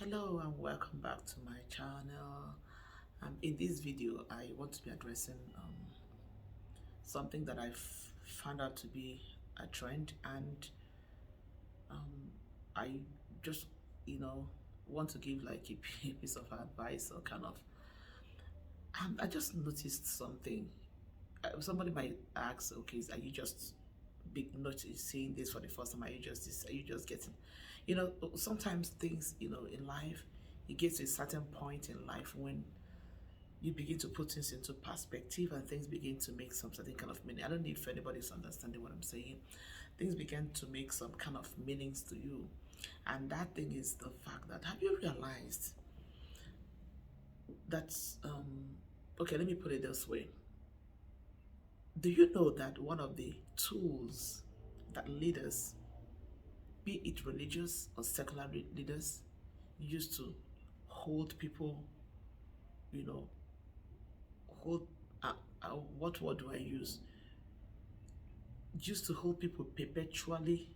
Hello and welcome back to my channel. In this video I want to be addressing something that I've found out to be a trend, and I just want to give like a piece of advice, or kind of I just noticed something. Somebody might ask, okay, are you just big noticing this for the first time? Are you just getting, sometimes things, in life, you get to a certain point in life when you begin to put things into perspective and things begin to make some certain kind of meaning. I don't know if anybody's understanding what I'm saying. Things begin to make some kind of meanings to you. And that thing is the fact that, have you realized that, okay, let me put it this way. Do you know that one of the tools that leaders, be it religious or secular leaders, use to hold people, you know, hold, what word do I use? Used to hold people perpetually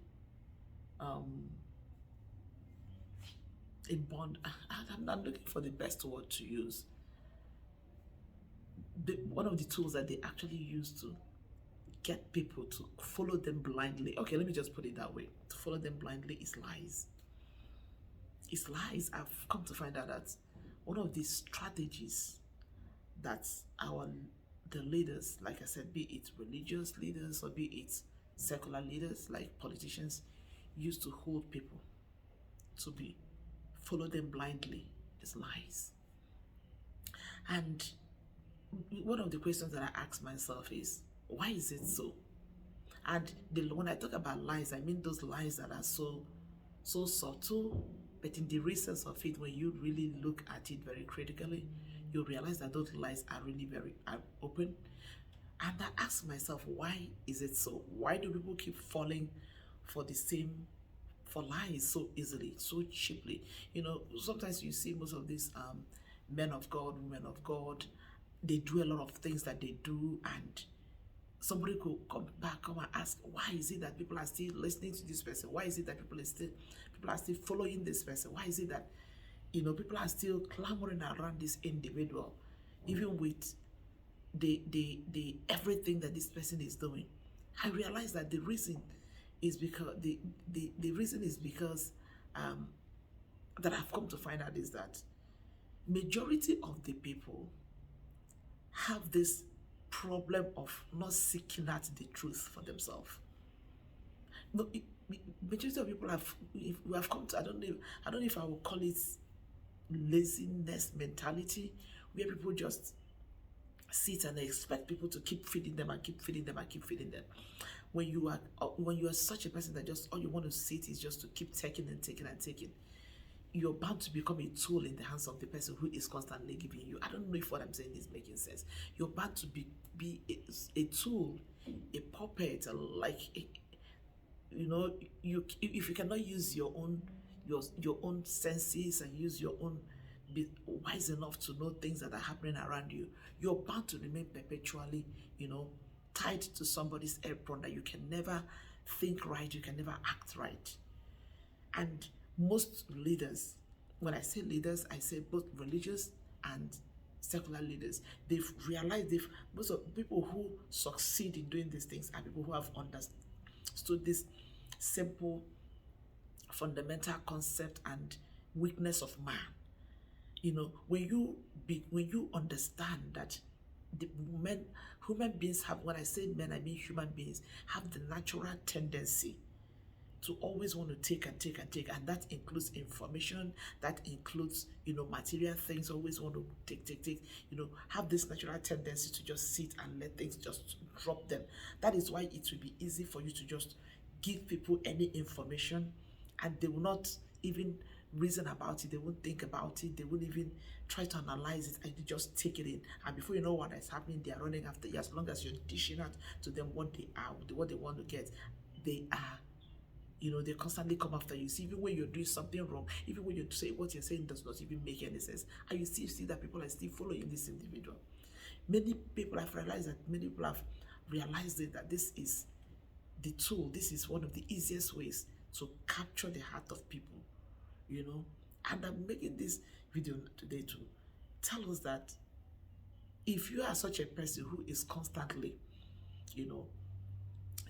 in bond. I'm not looking for the best word to use. One of the tools that they actually use to get people to follow them blindly. Okay, let me just put it that way. To follow them blindly is lies. It's lies. I've come to find out that one of the strategies that the leaders, like I said, be it religious leaders or be it secular leaders like politicians, used to hold people to be follow them blindly is lies. And one of the questions that I ask myself is, why is it so? And when I talk about lies, I mean those lies that are so subtle, but in the recess of it, when you really look at it very critically, you realize that those lies are really very open. And I ask myself, why is it so? Why do people keep falling for lies so easily, so cheaply? Sometimes you see most of these men of God, women of God, they do a lot of things that they do, and somebody could come and ask, why is it that people are still listening to this person? Why is it that people are still following this person? Why is it that people are still clamoring around this individual, even with the everything that this person is doing? I realize that the reason is because the reason is because that I've come to find out is that majority of the people have this problem of not seeking out the truth for themselves. No, majority of people we have come to, I don't know if I will call it laziness mentality, where people just sit and expect people to keep feeding them and keep feeding them and keep feeding them. When you are such a person that just all you want to sit is just to keep taking and taking and taking, you're bound to become a tool in the hands of the person who is constantly giving you. I don't know if what I'm saying is making sense. You're bound to be a tool, a puppet, if you cannot use your own senses and use your own, be wise enough to know things that are happening around you, you're bound to remain perpetually, tied to somebody's apron, that you can never think right, you can never act right. And most leaders, when I say leaders, I say both religious and secular leaders, they've realized, most of people who succeed in doing these things are people who have understood this simple fundamental concept and weakness of man. When you understand that human beings have, when I say men, I mean human beings, have the natural tendency to always want to take and take and take, and that includes information, that includes material things, always want to take, have this natural tendency to just sit and let things just drop them. That is why it will be easy for you to just give people any information, and they will not even reason about it, they won't think about it, they won't even try to analyze it, and they just take it in, and before you know what is happening, they are running after you. As long as you're dishing out to them what they want to get, they are, they constantly come after you. See, even when you're doing something wrong, even when you say what you're saying does not even make any sense, and you still see that people are still following this individual. Many people have realized that this is the tool. This is one of the easiest ways to capture the heart of people. And I'm making this video today to tell us that if you are such a person who is constantly,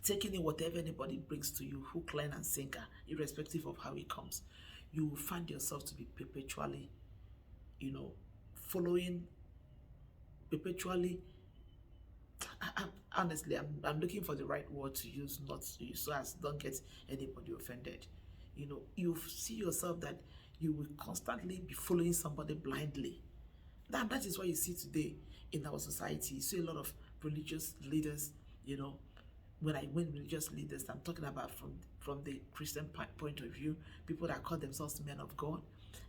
taking in whatever anybody brings to you, hook, line, and sinker, irrespective of how it comes, you will find yourself to be perpetually, following, perpetually. Honestly, I'm looking for the right word to use, not to use, so as don't get anybody offended. You see yourself that you will constantly be following somebody blindly. That is what you see today in our society. You see a lot of religious leaders, when I mean religious leaders, I'm talking about from the Christian point of view, people that call themselves men of God.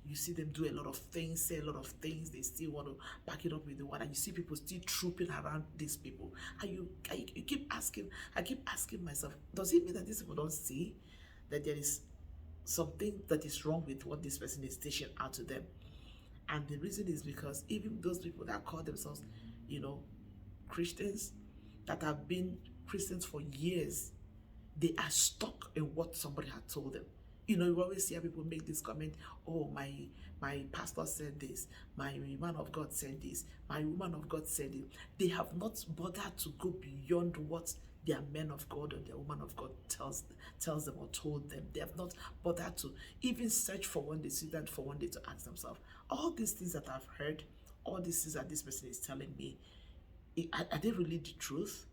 You see them do a lot of things, say a lot of things. They still want to back it up with the word, and you see people still trooping around these people. And you keep asking, I keep asking myself, does it mean that these people don't see that there is something that is wrong with what this person is teaching out to them? And the reason is because even those people that call themselves, Christians, that have been Christians for years, they are stuck in what somebody had told them. You always see people make this comment, oh, my pastor said this, my man of God said this, my woman of God said it. They have not bothered to go beyond what their men of God or their woman of God tells them or told them. They have not bothered to even search for one day, sit down for one day to ask themselves, all these things that I've heard, all these things that this person is telling me, are they really the truth?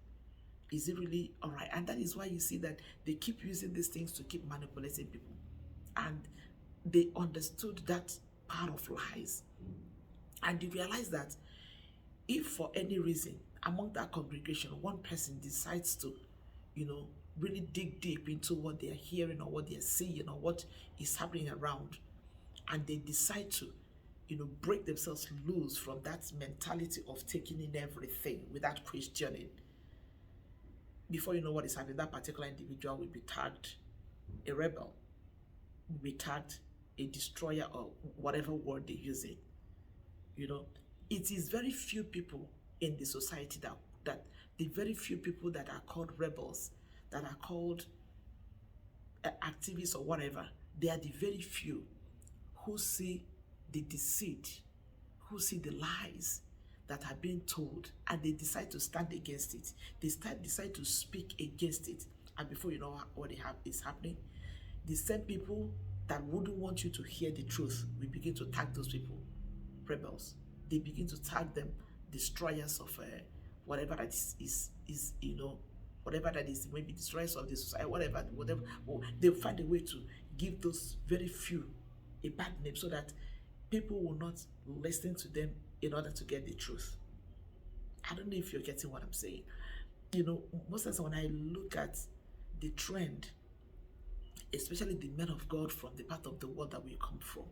Is it really all right? And that is why you see that they keep using these things to keep manipulating people. And they understood that part of lies. And you realize that if for any reason among that congregation, one person decides to, really dig deep into what they're hearing or what they're seeing or what is happening around, and they decide to, break themselves loose from that mentality of taking in everything without questioning, before you know what is happening, that particular individual will be tagged a rebel, will be tagged a destroyer, or whatever word they use it. It is very few people in the society that the very few people that are called rebels, that are called activists or whatever, they are the very few who see the deceit, who see the lies that are being told, and they decide to stand against it. They decide to speak against it. And before you know what is happening, the same people that wouldn't want you to hear the truth will begin to tag those people rebels. They begin to tag them destroyers of whatever that is whatever that is, maybe destroyers of the society, whatever. They'll find a way to give those very few a bad name so that people will not listen to them in order to get the truth. I don't know if you're getting what I'm saying. Most times when I look at the trend, especially the men of God from the part of the world that we come from,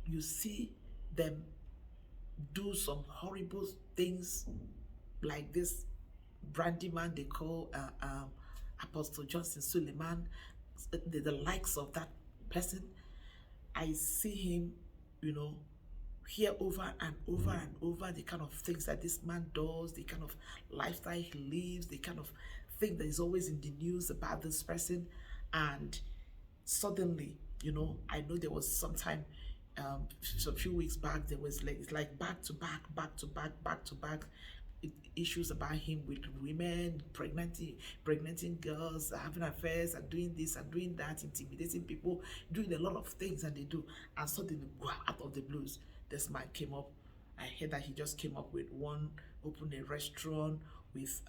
you see them do some horrible things, like this brandy man they call Apostle Johnson Suleiman, the likes of that person. I see him, hear over and over and over the kind of things that this man does, the kind of lifestyle he lives, the kind of thing that is always in the news about this person. And suddenly, I know there was some time, a few weeks back, there was like back to back issues about him with women, pregnanting girls, having affairs, and doing this and doing that, intimidating people, doing a lot of things that they do. And suddenly, out of the blues, this man came up. I heard that he just came up with opened a restaurant with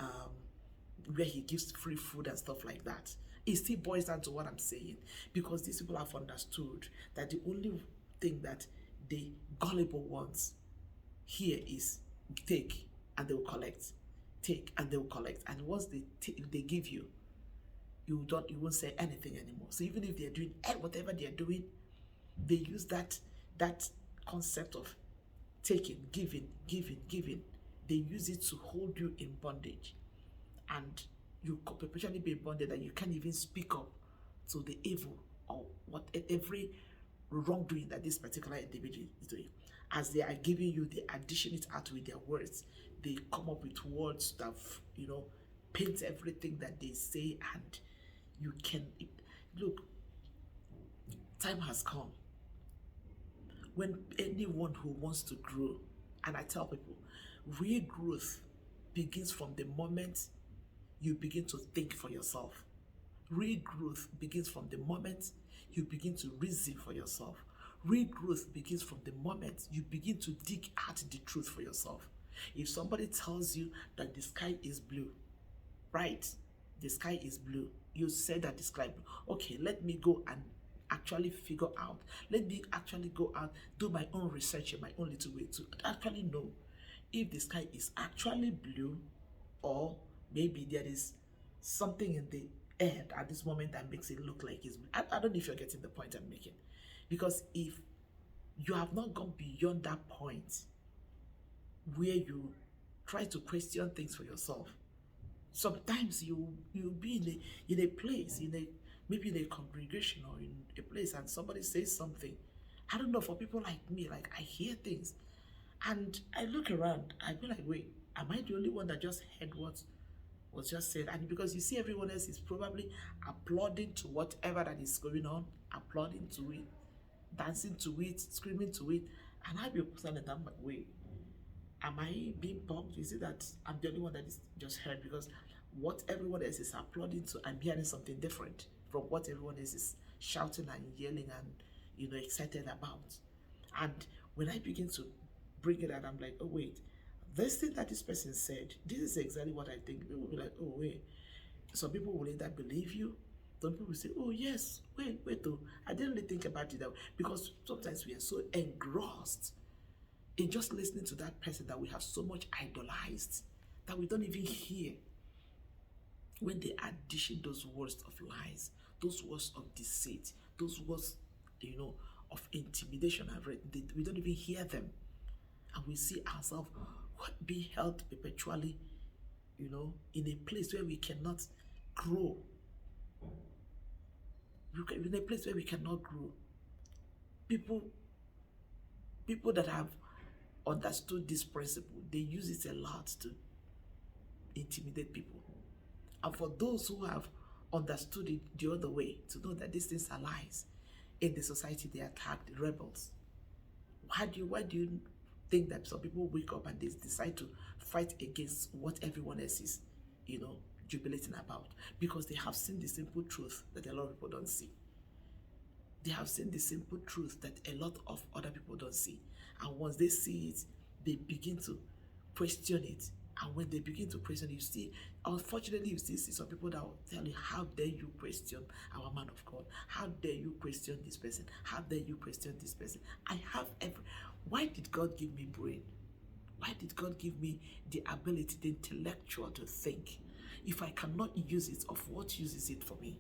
where he gives free food and stuff like that. It still boils down to what I'm saying, because these people have understood that the only thing that the gullible ones here is take and they will collect, take and they will collect. And once they give you, you won't say anything anymore. So even if they're doing whatever they're doing, they use that concept of taking, giving. They use it to hold you in bondage, and you could perpetually be in bondage that you can't even speak up to the evil or every wrongdoing that this particular individual is doing. As they are giving you, they are dishing it out with their words. They come up with words that paint everything that they say, and you can look. Time has come When anyone who wants to grow, and I tell people, real growth begins from the moment you begin to think for yourself. Real growth begins from the moment you begin to reason for yourself. Real growth begins from the moment you begin to dig out the truth for yourself. If somebody tells you that the sky is blue, right? The sky is blue. You say that the sky blue. Okay, let me go and actually figure out. Let me actually go out, do my own research in my own little way to actually know if the sky is actually blue, or maybe there is something in the air at this moment that makes it look like it's blue. I don't know if you're getting the point I'm making. Because if you have not gone beyond that point where you try to question things for yourself, sometimes you'll be in a place, maybe in a congregation or in a place, and somebody says something. I don't know, for people like me, like I hear things and I look around, I be like, wait, am I the only one that just heard what was just said? And because you see everyone else is probably applauding to whatever that is going on, applauding to it, dancing to it, screaming to it, and I be standing down like, wait, am I being punked? Is it that I'm the only one that is just heard? Because what everyone else is applauding to, I'm hearing something different from what everyone else is shouting and yelling and excited about. And when I begin to bring it out, I'm like, oh wait, this thing that this person said, this is exactly what I think. People will be like, oh wait. Some people will either believe you. Some people will say, oh yes, wait though, I didn't really think about it that way. Because sometimes we are so engrossed in just listening to that person that we have so much idolized that we don't even hear when they are dishing those words of lies, those words of deceit, those words, of intimidation. We don't even hear them, and we see ourselves be held perpetually, in a place where we cannot grow. In a place where we cannot grow. People that have understood this principle, they use it a lot to intimidate people. And for those who have understood it the other way, to know that these things are lies, in the society they are tagged rebels. Why do you think that some people wake up and they decide to fight against what everyone else is, jubilating about? Because they have seen the simple truth that a lot of people don't see. They have seen the simple truth that a lot of other people don't see. And once they see it, they begin to question it. And when they begin to question it, you see, unfortunately, you still see some people that will tell you, how dare you question our man of God? How dare you question this person? How dare you question this person? Why did God give me brain? Why did God give me the ability, the intellectual to think? If I cannot use it, of what use is it for me?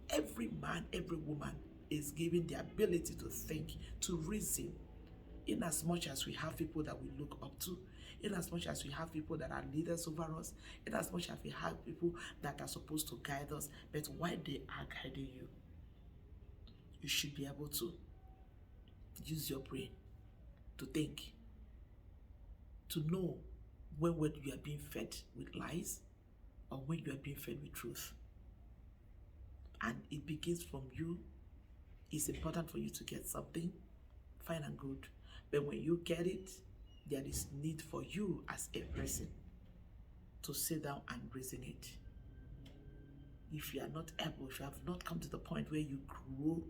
Every man, every woman is given the ability to think, to reason, in as much as we have people that we look up to, in as much as we have people that are leaders over us, in as much as we have people that are supposed to guide us. But while they are guiding you, you should be able to use your brain to think, to know when you are being fed with lies or when you are being fed with truth. And it begins from you. It's important for you to get something, fine and good. But when you get it, there is need for you as a person to sit down and reason it. If you are not able, if you have not come to the point where you grow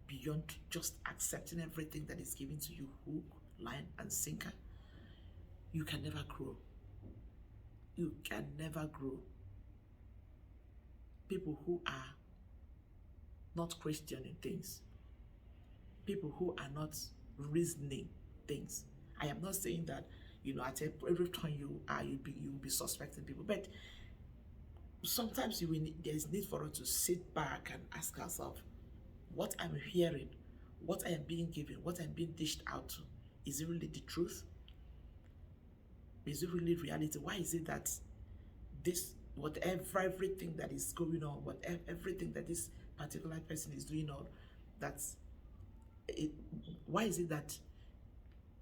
beyond just accepting everything that is given to you, hook, line, and sinker, you can never grow. You can never grow. People who are not questioning things, people who are not reasoning things. I am not saying that, at every time you'll be suspecting people, but sometimes there's need for us to sit back and ask ourselves, what I'm hearing, what I am being given, what I'm being dished out to, is it really the truth? Is it really reality? Why is it that everything that is going on, everything that this particular person is doing, why is it that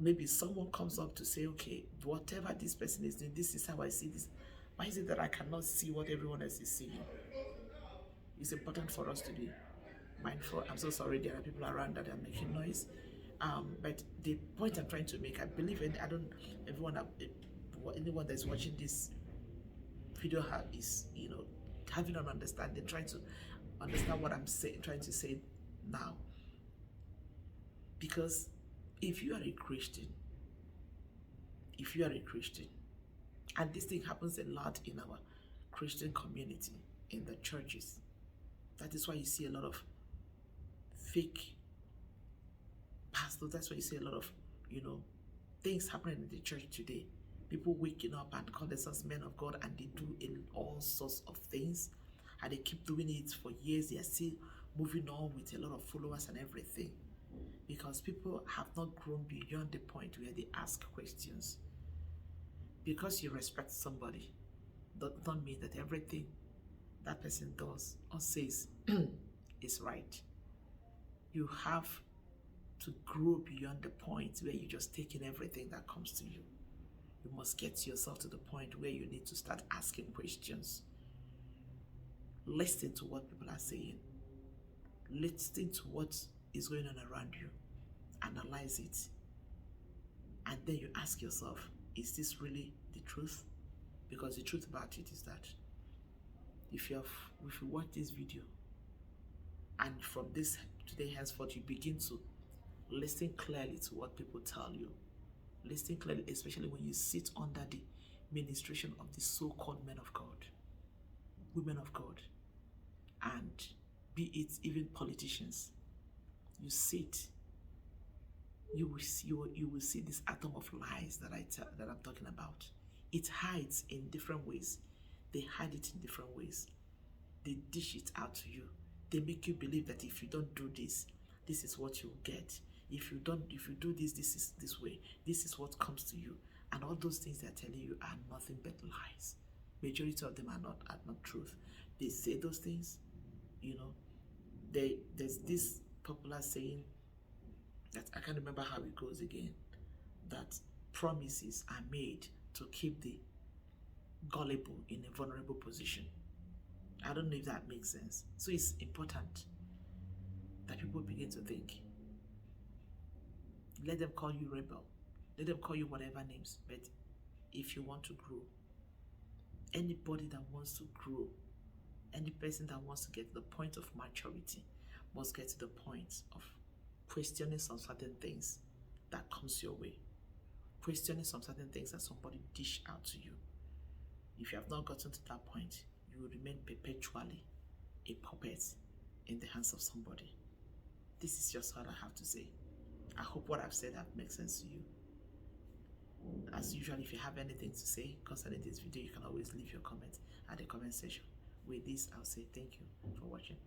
maybe someone comes up to say, okay, whatever this person is doing, this is how I see this. Why is it that I cannot see what everyone else is seeing? It's important for us to be mindful. I'm so sorry, there are people around that are making noise. But the point I'm trying to make, I believe, and I don't, anyone that's watching this video is, having an understanding, trying to understand what I'm saying, trying to say now. Because if you are a Christian, and this thing happens a lot in our Christian community, in the churches, that is why you see a lot of fake pastors. That's why you see a lot of, things happening in the church today. People waking up and call themselves men of God, and they do all sorts of things, and they keep doing it for years. They are still moving on with a lot of followers and everything, because people have not grown beyond the point where they ask questions. Because you respect somebody does not mean that everything that person does or says is right. You have to grow beyond the point where you just take in everything that comes to you. You must get yourself to the point where you need to start asking questions. Listen to what people are saying. Listen to what is going on around you. Analyze it. And then you ask yourself, is this really the truth? Because the truth about it is that if you watch this video, and from this today henceforth you begin to listen clearly to what people tell you, listen clearly, especially when you sit under the ministration of the so-called men of God, women of God, and be it even politicians, you sit, you will see this atom of lies that I'm talking about. It hides in different ways. They hide it in different ways. They dish it out to you. They make you believe that if you don't do this, this is what you'll get. If you do this, this is this way. This is what comes to you. And all those things they're telling you are nothing but lies. Majority of them are not truth. They say those things, there's this popular saying that I can't remember how it goes again, that promises are made to keep the gullible in a vulnerable position. I don't know if that makes sense. So it's important that people begin to think. Let them call you rebel. Let them call you whatever names. But if you want to grow, anybody that wants to grow, any person that wants to get to the point of maturity must get to the point of questioning some certain things that comes your way. Questioning some certain things that somebody dish out to you. If you have not gotten to that point, you will remain perpetually a puppet in the hands of somebody. This is just what I have to say. I hope what I've said makes sense to you. As usual, if you have anything to say concerning this video, you can always leave your comment at the comment section. With this, I'll say thank you for watching.